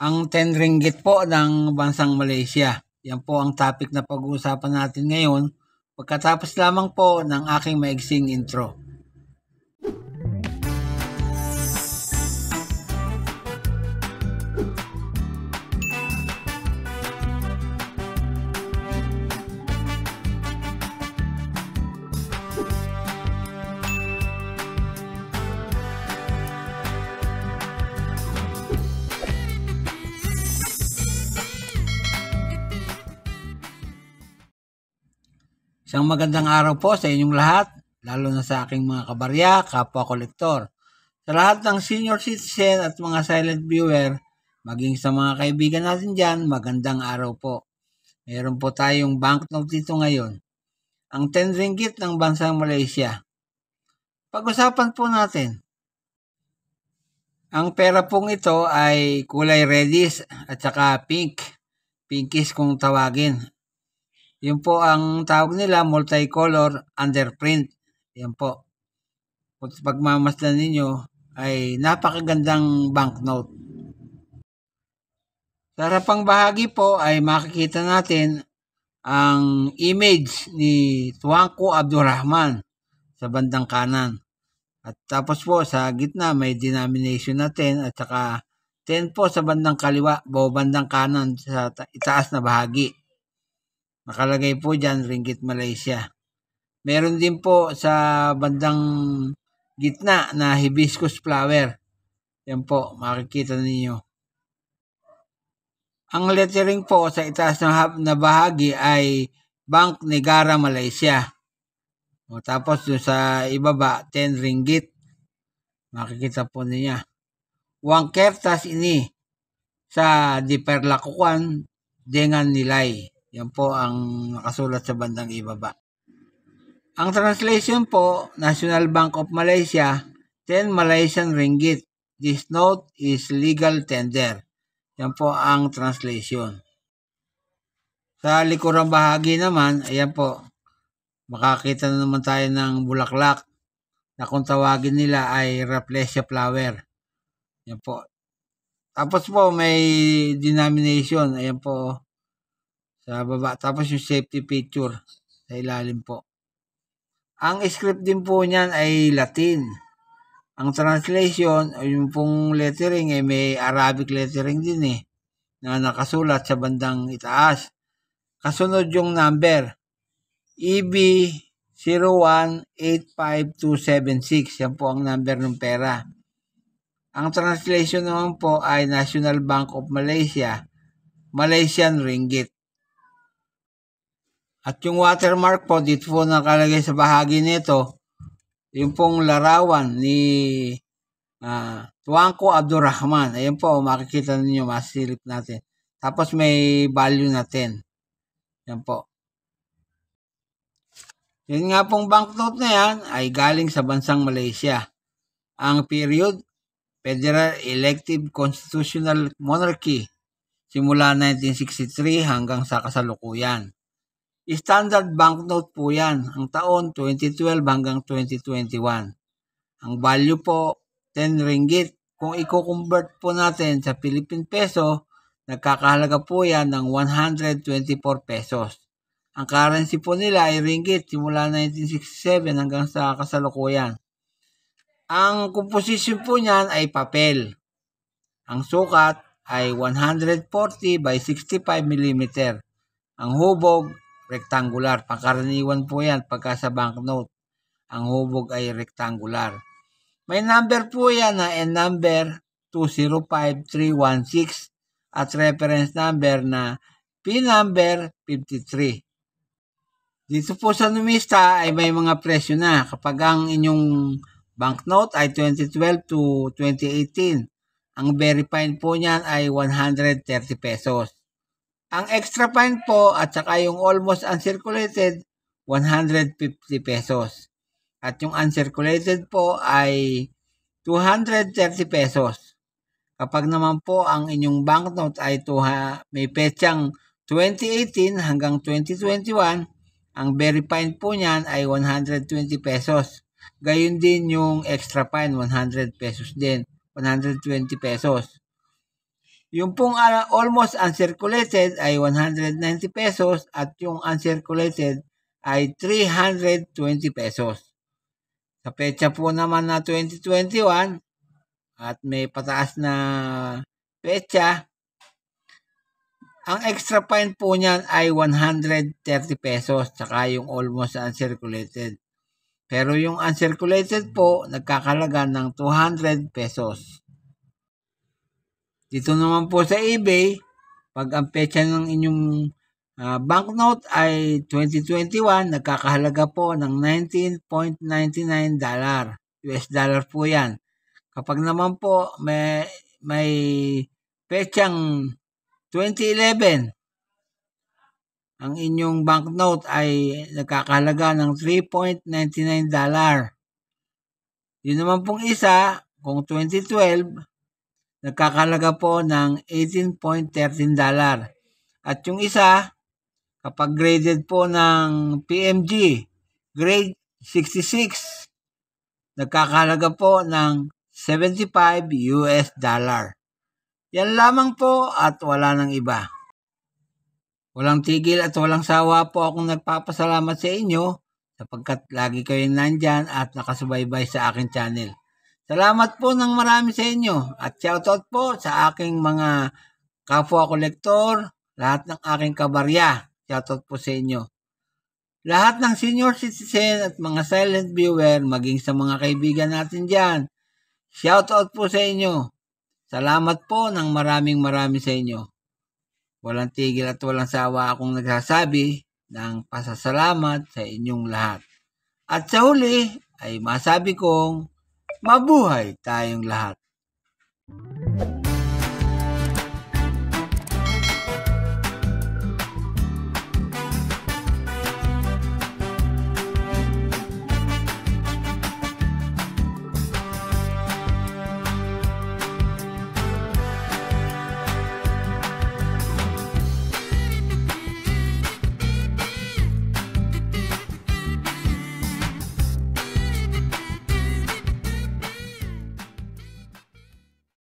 Ang 10 ringgit po ng bansang Malaysia. Yan po ang topic na pag-uusapan natin ngayon pagkatapos lamang po ng aking maigsing intro. Isang magandang araw po sa inyong lahat, lalo na sa aking mga kabarya, kapwa kolektor. Sa lahat ng senior citizen at mga silent viewer, maging sa mga kaibigan natin dyan, magandang araw po. Mayroon po tayong banknote dito ngayon. Ang 10 ringgit ng bansang Malaysia. Pag-usapan po natin. Ang pera pong ito ay kulay reddish at saka pink. Pinkish kung tawagin. Yun po ang tawag nila, multicolor underprint. Yan po. Kung pagmamasdan ninyo ay napakagandang banknote. Sa harapang bahagi po ay makikita natin ang image ni Tuanku Abdul Rahman sa bandang kanan. At tapos po sa gitna may denomination na 10 at saka 10 po sa bandang kaliwa, bandang kanan sa itaas na bahagi. Nakalagay po dyan, Ringgit Malaysia. Meron din po sa bandang gitna na hibiscus flower. Yan po, makikita ninyo. Ang lettering po sa itaas na bahagi ay Bank Negara Malaysia. O, tapos yung sa ibaba, 10 ringgit. Makikita po niya. Wang kertas ini sa diperlakuan dengan nilai. Yan po ang nakasulat sa bandang ibaba. Ang translation po, National Bank of Malaysia, 10 Malaysian ringgit. This note is legal tender. Yan po ang translation. Sa likurang bahagi naman, ayan po, makakita na naman tayo ng bulaklak na kung tawagin nila ay Rafflesia flower. Yan po. Tapos po may denomination. Ayan po sa baba. Tapos yung safety picture sa ilalim po. Ang script din po niyan ay Latin. Ang translation, yung pong lettering ay may Arabic lettering din na nakasulat sa bandang itaas. Kasunod yung number. EB0185276. Yan po ang number ng pera. Ang translation naman po ay National Bank of Malaysia, Malaysian Ringgit. At yung watermark po, dito po nakalagay sa bahagi nito, yung pong larawan ni Tuanku Abdul Rahman. Ayan po, makikita ninyo, masilip natin. Tapos may value na 10. Yan po. Yun nga pong banknote na yan ay galing sa bansang Malaysia. Ang period, Federal Elective Constitutional Monarchy, simula 1963 hanggang sa kasalukuyan. Standard banknote po yan, ang taon 2012 hanggang 2021. Ang value po, 10 ringgit. Kung i-convert po natin sa Philippine peso, nagkakahalaga po yan ng 124 pesos. Ang currency po nila ay ringgit simula 1967 hanggang sa kasalukuyan. Ang composition po niyan ay papel. Ang sukat ay 140 by 65 mm. Ang hubog, rectangular. Pangkaraniwan po yan pagka sa banknote. Ang hubog ay rectangular. May number po yan na number 205316 at reference number na P number 53. Dito po sa numista ay may mga presyo na kapag ang inyong banknote ay 2012 to 2018. Ang very fine po niyan ay 130 pesos. Ang extra fine po at saka yung almost uncirculated, 150 pesos. At yung uncirculated po ay 230 pesos. Kapag naman po ang inyong banknote ay may petsang 2018 hanggang 2021, ang very fine po niyan ay 120 pesos. Gayun din yung extra fine, 100 pesos din. 120 pesos. Yung pong almost uncirculated ay 190 pesos at yung uncirculated ay 320 pesos. Sa petsa po naman na 2021 at may pataas na petsa, ang extra fine po niyan ay 130 pesos tsaka yung almost uncirculated. Pero yung uncirculated po, nagkakalaga ng 200 pesos. Dito naman po sa eBay, pag ang petsa ng inyong banknote ay 2021, nagkakahalaga po ng $19.99. US dollar po yan. Kapag naman po may petsang 2011, ang inyong banknote ay nagkakahalaga ng $3.99. Yun naman pong isa, kung 2012, nagkakahalaga po ng $18.13. At yung isa, kapag graded po ng PMG, grade 66, nagkakahalaga po ng $75 US dollar. Yan lamang po at wala nang iba. Walang tigil at walang sawa po akong nagpapasalamat sa inyo sapagkat lagi kayong nandyan at nakasubaybay sa aking channel. Salamat po ng marami sa inyo at shoutout po sa aking mga kapwa kolektor, lahat ng aking kabarya. Shoutout po sa inyo. Lahat ng senior citizen at mga silent viewer, maging sa mga kaibigan natin dyan. Shoutout po sa inyo. Salamat po ng maraming sa inyo. Walang tigil at walang sawa akong nagsasabi ng pasasalamat sa inyong lahat. At sa huli ay masabi kong mabuhay tayong lahat.